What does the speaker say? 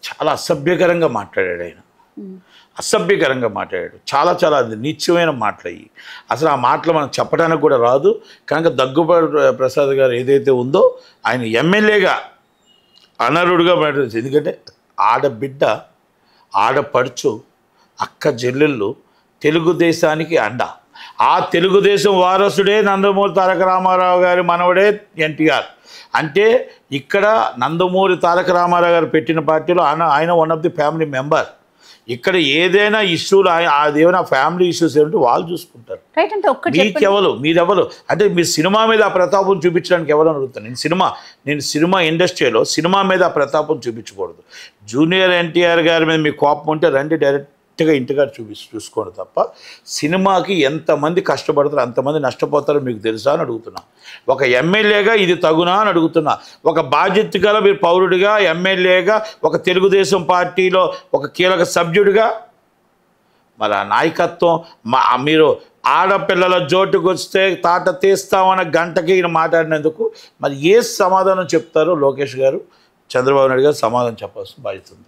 చాలా అసభ్యకరంగా మాట్లాడాడు ఆయన. అసభ్యకరంగా మాట్లాడాడు. చాలా చాలా అది నీచమైన మాటలు అయ్యి. అసలు ఆ మాటలు మనం చెప్పడానికి కూడా రాదు. కనుక దగ్గుబాటి ప్రసాద్ గారు ఏదైతే ఉందో ఆయన ఎమ్మెల్యేగా అనర్హుడుగా మాట్లాడచ్చు. ఎందుకంటే ఆడబిడ్డ, ఆడపడుచు, అక్క చెల్లెళ్ళు తెలుగుదేశానికి అండ. ఆ తెలుగుదేశం వారసుడే నందమూరి తారక రామారావు గారి మనవడే ఎన్టీఆర్. అంటే ఇక్కడ నందమూరి తారక రామారావు గారు పెట్టిన పార్టీలో ఆయన one of the family member. ఇక్కడ ఏదైనా ఇష్యూలు అదేమైనా ఫ్యామిలీ ఇష్యూస్ ఏమిటో వాళ్ళు చూసుకుంటారు. మీకెవరు, మీరెవరు అంటే మీరు సినిమా మీద ఆ ప్రతాపం చూపించడానికి ఎవరు అడుగుతాను. నేను సినిమా ఇండస్ట్రీలో సినిమా మీద ఆ ప్రతాపం చూపించకూడదు. జూనియర్ ఎన్టీఆర్ గారి మీద మీ కోపం ఉంటే రండి, డైరెక్ట్గా ఇంటిగా చూసుకోండి తప్ప సినిమాకి ఎంతమంది కష్టపడతారు అంతమంది నష్టపోతారో మీకు తెలుసా అని అడుగుతున్నా. ఒక ఎమ్మెల్యేగా ఇది తగునా అని అడుగుతున్నా. ఒక బాధ్యత గల మీరు పౌరుడిగా, ఎమ్మెల్యేగా, ఒక తెలుగుదేశం పార్టీలో ఒక కీలక సభ్యుడిగా మరి ఆ నాయకత్వం మీరు ఆడపిల్లల జోటుకు వస్తే తాట తీస్తామన్న గంటకి ఈయన మాట్లాడినందుకు మరి ఏ సమాధానం చెప్తారో లోకేష్ గారు, చంద్రబాబు నాయుడు గారు సమాధానం చెప్పాల్సిన బాధ్యత ఉంది.